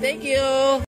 Thank you.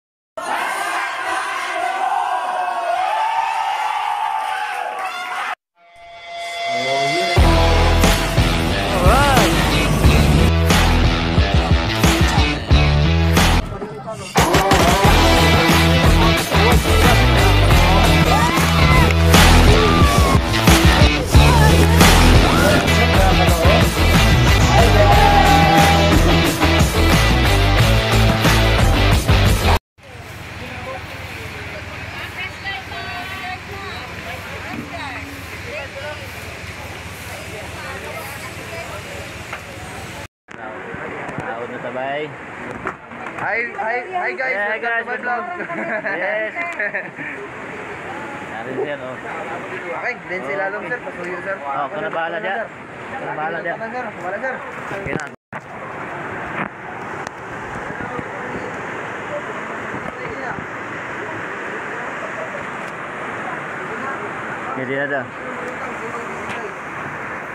Sabay. Hi guys. Hi guys. My vlog. Yes. Narin sir, oh. Okay, din sila lang sir, pasuyo sir. Oh, kana bahala dia. Kana bahala dia. Wala sir. Okay na. Jadi ada.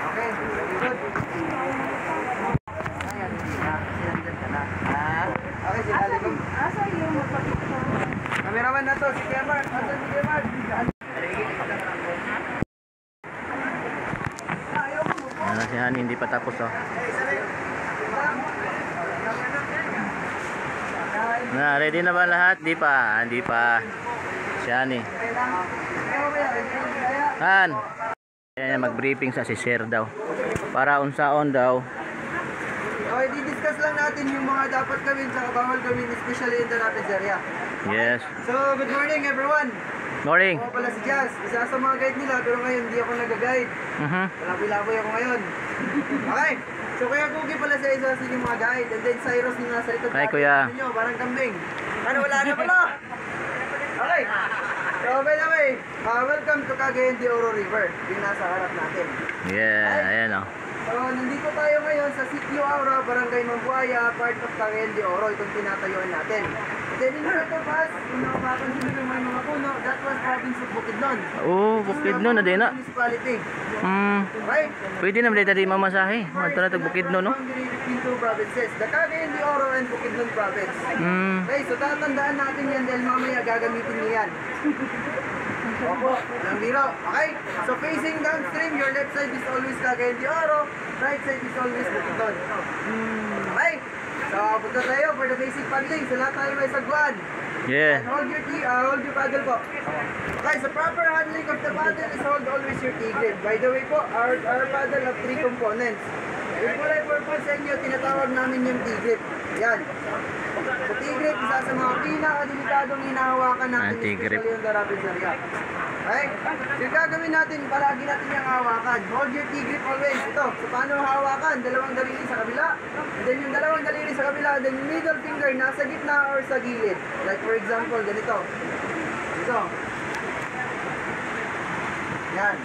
Okay, very good. Okay, sila ligong. Asa yung magpapicture? Cameraman na to, si Kemar. Asan si Kemar? Ano si Hani, hindi pa tapos oh. Na, ready na ba lahat? Di pa, hindi pa. Si Hani. Han. Ayan, mag-briefing sa si Sir daw. Para unsaon daw. Okay, di-discuss lang natin yung mga dapat gawin sa bawal gawin, especially in the Rapids area. Yes. So, good morning everyone. Morning. Ako pala si Jazz. Isa sa mga guide nila, pero ngayon hindi ako nag-guide. Laboy-laboy ako ngayon. Okay. So, Kuya Cookie pala sa isa sa inyong mga guide. And then Cyrus yung nasa likod. Hi, Kuya. Ninyo, parang kambing. Ano, wala na pala. Okay. So, by the way, welcome to Cagayan de Oro River. Yung nasa harap natin. Yeah, ayan oh. So, nandito tayo ngayon sa Sitio Aura, Barangay Mambuaya, part of Cagayan de Oro, itong tinatayuan natin. Then in front of us, kung nakapapansin nyo may mga puno, that was province of Bukidnon. Oh, Bukidnon na din na. Municipality. Right? Pwede naman dito di mamasahe. Manto na ito Bukidnon, no? Two provinces, the Cagayan de Oro and Bukidnon province. Okay, so tatandaan natin yan dahil mamaya gagamitin niyo yan. Opo, ng biro. Okay? So facing downstream, your left side is always Cagayan de Oro, right side is always Bukidnon. Okay? So punta tayo for the basic paddling. So lahat tayo may sagwan. Yeah. And hold your paddle po. Okay, so proper handling of the paddle is hold always your T-grip. By the way po, our paddle have 3 components. Yung kulay purple sa inyo, tinatawag namin yung T-grip. Yan. So T-grip, isa sa mga pinaka-delikadong hinahawakan natin, especially yung the Rapids area. Okay? So yung gagawin natin, palagi natin yung hawakan. Hold your T-grip always. Ito, so paano hawakan? Dalawang daliri sa kabila. And then yung dalawang daliri sa kabila, then yung middle finger nasa gitna or sa gilid. Like for example, ganito. Ito. Yan.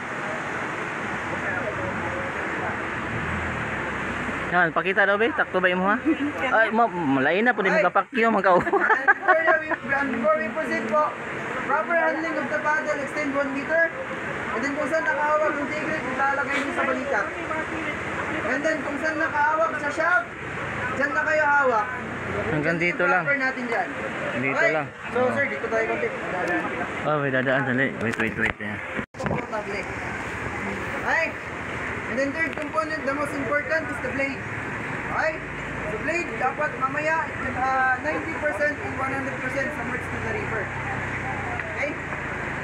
Yan, pakita daw ba? Takto ba mo ha? Ay, malain na po din magkapakyo, magkao. Before we proceed po, proper handling of the paddle, extend 1 meter. And then kung saan nakahawak yung T-grip, ilalagay nyo sa balikat. And then kung saan nakahawak sa shaft, dyan na kayo hawak. Hanggang dito lang. Proper natin dyan. Dito okay? lang. So sir, dito tayo konti. Oh, may dadaan. Dali. Wait. Yan. Komportable. Okay? And then third component, the most important is the blade. Okay? The blade, dapat mamaya 90% and 100% submerged to the river. Okay?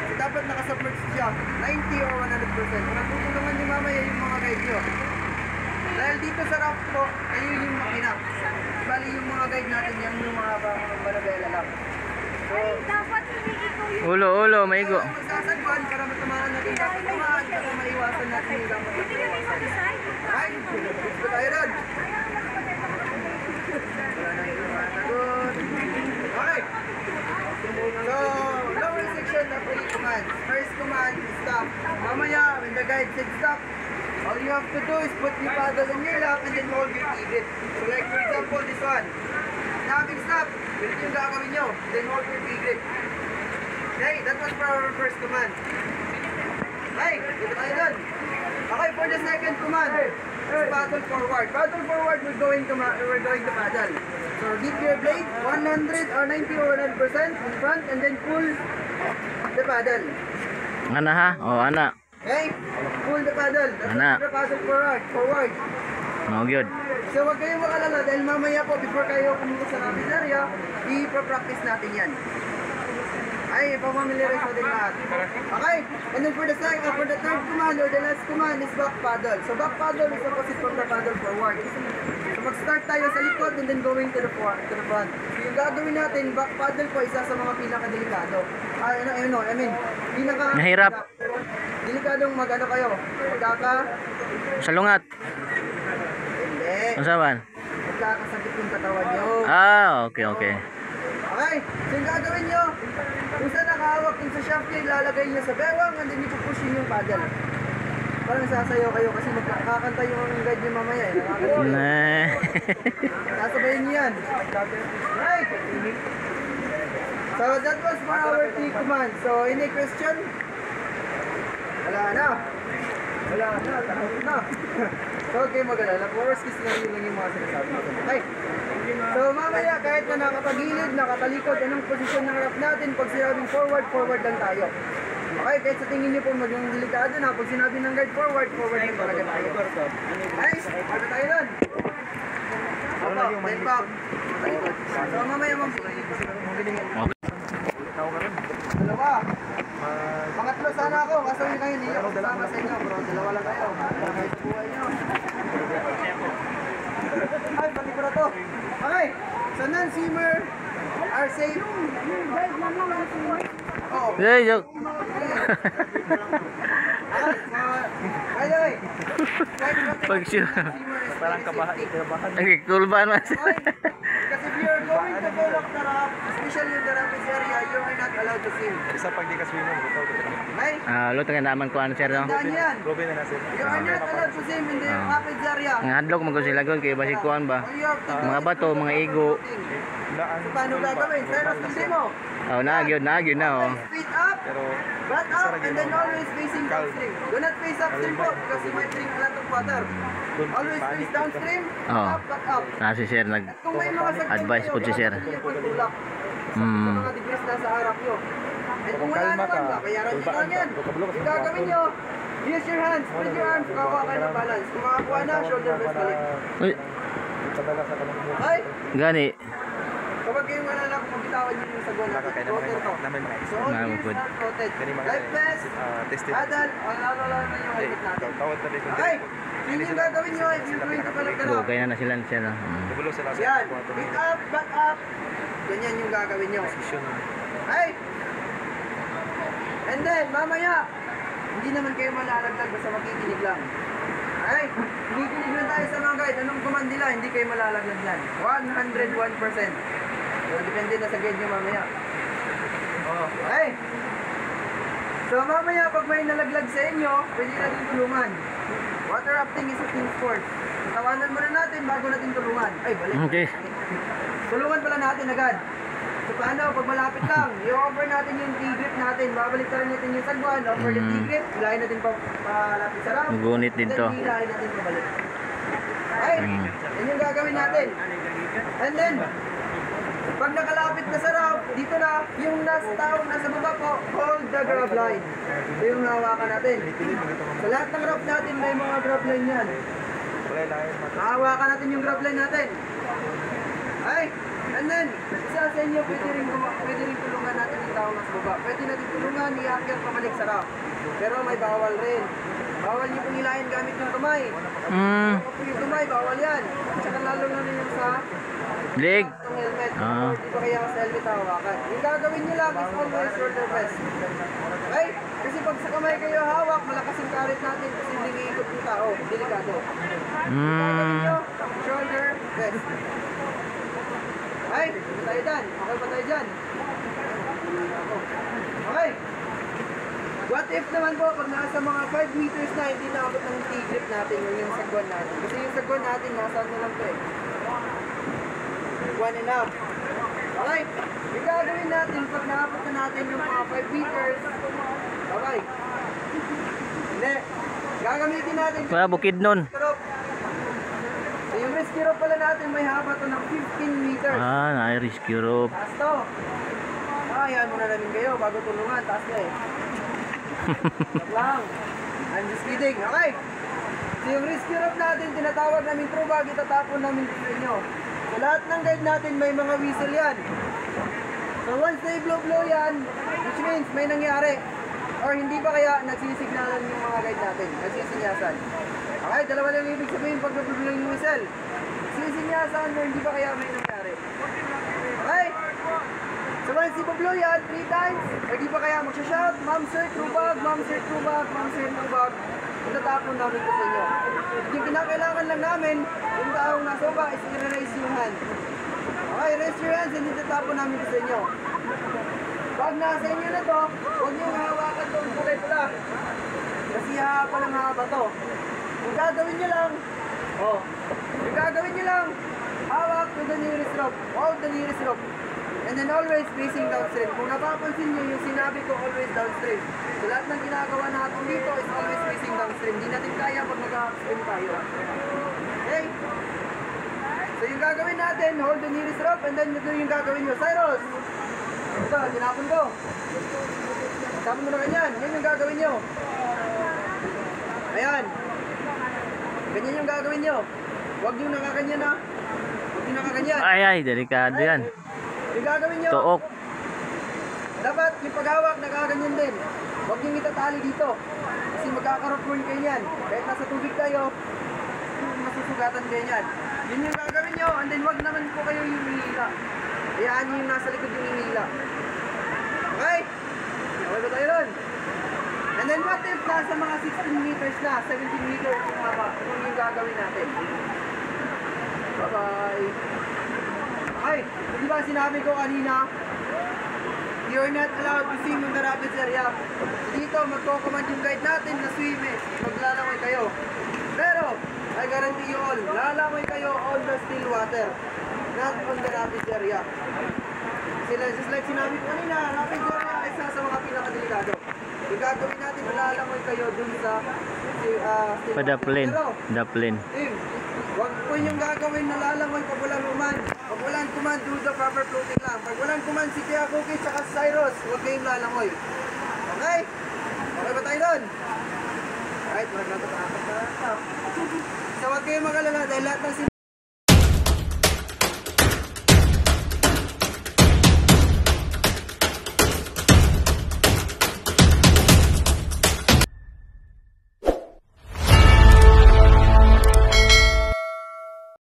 So dapat nakasubmerged siya, 90 or 100%. Matutulungan nyo mamaya yung mga guide nyo. Dahil dito sa raft po, kayo yung makina. Bali yung mga guide natin, yung mga banabela lang. So, Ay, dapat hindi ikaw yung... Ulo, maigo. magsasagwan para matamaan natin. Dapat tumaan para maiwasan natin yung gamot. Hindi ka may mag-decide. Ay, gusto tayo ron. Okay. So, lower section na 3 commands. First command is stop. Mamaya, when the guide said stop, all you have to do is put your paddle on your lap and then hold your T-grip. So like for example, this one. Sabing stop, ganito yung gagawin nyo. Then hold your T-grip. Okay, that was for our first command. Okay, dito tayo dun. Okay, for the second command, is paddle forward. Paddle forward, we're going to paddle. So dip your blade 100 or 90 or 100% in front and then pull the paddle. Ana ha? O ana. Okay? Pull the paddle. That's Ana. the paddle forward. Mo gyud. So huwag kayong makalala dahil mamaya po before kayo pumunta sa rapid area, i-practice natin yan. Ay, ipamamiliarize natin lahat. Okay? And then for the third command or the last command is back paddle. So back paddle is opposite from the paddle forward. So mag-start tayo sa likod and then going to the front. So yung gagawin natin, back paddle po isa sa mga pinakadelikado. Mahirap. Delikadong mag-ano kayo. Salungat. Hindi. Unsa man? Magkakasakit yung katawan nyo. Ah, okay. Okay, so yung gagawin nyo, kung saan nakahawak yung sa shaft nyo, ilalagay nyo sa bewang and then ipupushin yung paddle. Parang sasayaw kayo kasi magkakanta yung guide nyo mamaya eh. Nah. Sasabayin nyo yan. Right! So that was for our three commands. So any question? Wala na. Takot na. So okay, mag-alala. Worst case lang yun lang yung mga sinasabi natin. Okay. So mamaya kahit na nakapagilid, nakatalikod, anong posisyon ng harap natin, pag sinabing forward lang tayo. Okay, kahit sa tingin nyo po maging delikado na, pag sinabi ng guide forward lang talaga tayo. Nice, ano tayo nun? Opo, then back. So mamaya dalawa. Pangatlo sana ako, kaso yun kayo, hindi ako sasama sa inyo bro, dalawa lang kayo. Para kayo sa buhay nyo. Ay, pati ko na to. Okay, so non-swimmer are safe. Oo. Hey, joke. By the way, Pag siya. parang kabahan. Okay, cool ba naman? Kasi if you're going to Bolok Tarap, especially in the rapids area, you are not allowed to swim. Isa pag di ka swimmer, butaw ka na. Ay, Luto nga naman ko ano sir no? tandaan yan. Robin na nasa. You are not allowed to swim in the rapids area. Ang hadlok mo ko sila gon kay basi kuan ba? All you have to do Mga is bato, mga igo. Laan. So, paano gagawin? Pero hindi mo. Oh, nagyod na oh. Feet up, Pero butt up, and then always facing downstream. Do not face upstream po because you might drink a lot of water. Always face downstream, Oh. butt up. Si sir nag Kung may mga sagdan advice po si sir. Sa mga degrees na sa harap nyo. And kung wala kalma naman, ka, babayaran nyo lang yan. kabulok Yung gagawin nyo, use your hands, spread your arms, kawa kayo ng balance. Kung makakuha na, shoulder press balik. Uy, padala sa kanong mo. Ay, gani. kapag kayong alala kung mabitawan nyo yung sagwan natin, Nakakaya floater to. naman mga So isa. all Nga, gears good. are floated. Kani mga Life vest, tested. paddle, alala na yung Ay, helmet natin. tawad na rin. Okay, yun yung gagawin nyo if you're going to Balak Go, Tarap. kaya na sila sir. Kabulok sila sa Yan, kwarto feet nila. up, back up. Ganyan yung gagawin nyo. Position. Ay! And then, mamaya, hindi naman kayo malalaglag, basta makikinig lang. Ay, kikinig lang tayo sa mga guide. Anong command nila, hindi kayo malalaglag yan. 101%. So, depende na sa guide nyo mamaya. Okay. So, mamaya, pag may nalaglag sa inyo, pwede natin tulungan. Water rafting is a team sport. Tawanan muna natin bago natin tulungan. Ay, balik. Okay. Tulungan pala natin agad. So paano, pag malapit lang, i-offer natin yung T-grip natin. Babalik na rin natin yung sagwan, offer yung T-grip, hilahin natin palapit sa ramp. Gunit din to. Then hilahin natin pabalik. Okay, yan yung gagawin natin. And then, pag nakalapit na sa ramp, dito na, yung taong nasa baba po, hold the grab line. Ito yung hawakan natin. Sa lahat ng ramp natin, may mga grab line yan. Wala lang. Hawakan natin yung grab line natin. Ay, and then, isa sa inyo, pwede rin tulungan natin yung tao nasa baba. Pwede natin tulungan, i-akyat pabalik sa ramp. Pero may bawal rin. Bawal niyo pong hilahin gamit yung kamay. Yung kamay, bawal yan. Tsaka lalo na rin yung sa Leg. yung helmet. Di ba kaya sa helmet hawakan? Yung gagawin niyo lang is always shoulder press. Okay? Kasi pag sa kamay kayo hawak, malakas yung karit natin kasi hindi iikot yung tao. Delikado. Yung gagawin niyo, shoulder press. Ay, tayo dyan. Okay pa tayo dyan. Okay. What if naman po, pag nasa mga 5 meters na, hindi naabot ng T-grip natin yung sagwan natin. Kasi yung sagwan natin, nasa ano lang po eh. 1.5. Okay. Yung gagawin natin, pag naabot na natin yung mga 5 meters, okay. Hindi. Gagamitin natin. Wala bukid nun. So yung wrist rescue rope pala natin, may haba to ng 15 meters. Ah, na-rescue rope. Taas to. Ayan muna namin kayo bago tulungan. Taas na eh. Joke lang. I'm just kidding. Okay. So yung rescue rope natin, tinatawag namin true bag, itatapon namin sa inyo. So lahat ng guide natin may mga whistle yan. So once na i-blow yan, which means may nangyari. Or hindi pa kaya nagsisignalan yung mga guide natin. Nagsisinyasan. Okay, dalawa lang ibig sabihin pag nag-blow yung whistle. Nagsisinyasan or hindi pa kaya may nangyari. Okay? So once i-blow yan 3 times, or di pa kaya magsha-shout, ma'am sir, true bag, ma'am sir, true bag, ma'am sir, true bag. Itatapon namin ito sa inyo. Yung kinakailangan lang namin, yung taong nasa baba is i-raise yung hand. Okay, raise your hands and itatapon namin ito sa inyo. Pag nasa inyo na to, huwag nyo hawakan itong kulay pula. Kasi hapa ng haba to. Yung gagawin nyo lang, hawak to the nearest rope. Hold the nearest rope. And then always facing downstream. Kung napapansin nyo, yung sinabi ko always downstream. So lahat ng ginagawa natin dito is always facing downstream. Hindi natin kaya pag nag-upstream tayo. Okay? So yung gagawin natin, hold the nearest rope and then ito yung gagawin nyo. Cyrus! Ito, tinapon ko. Tapon mo na ganyan. Yan yung gagawin nyo. Ayan. Ganyan yung gagawin nyo. Huwag yung nakaganyan ha. Huwag yung nakaganyan. Ay, delikado yan. Yung gagawin nyo. Tuok. Dapat yung paghawak nakaganyan din. Huwag yung itatali dito. Kasi magkakaroon kayo yan. Kahit nasa tubig tayo, masusugatan kayo yan. Yun yung gagawin nyo. And then huwag naman po kayo yung hihila. Hayaan nyo yung nasa likod yung hihila. Okay? Okay ba tayo ron? And then what if nasa mga 16 meters na, 17 meters yung haba? Ito yung gagawin natin. Bye-bye. Okay, di ba sinabi ko kanina, you're not allowed to swim in the rapids area. So dito, magko-command yung guide natin na swim eh. Maglalangoy kayo. Pero, I guarantee you all, lalangoy kayo on the still water. Not on the rapids area. Sila, just like sinabi ko kanina, rapids area ay isa sa mga pinakadelikado. Yung gagawin natin, lalangoy kayo dun sa still Padaplin. water. Daplin. Team, huwag po yung gagawin na lalangoy pag walang command. Pag walang command, do the proper floating lang. Pag walang command, si Kuya Cookie tsaka si Cyrus, huwag kayong lalangoy. Okay? Okay ba tayo doon? Alright, magkakatakot na. So huwag kayong magalala dahil lahat ng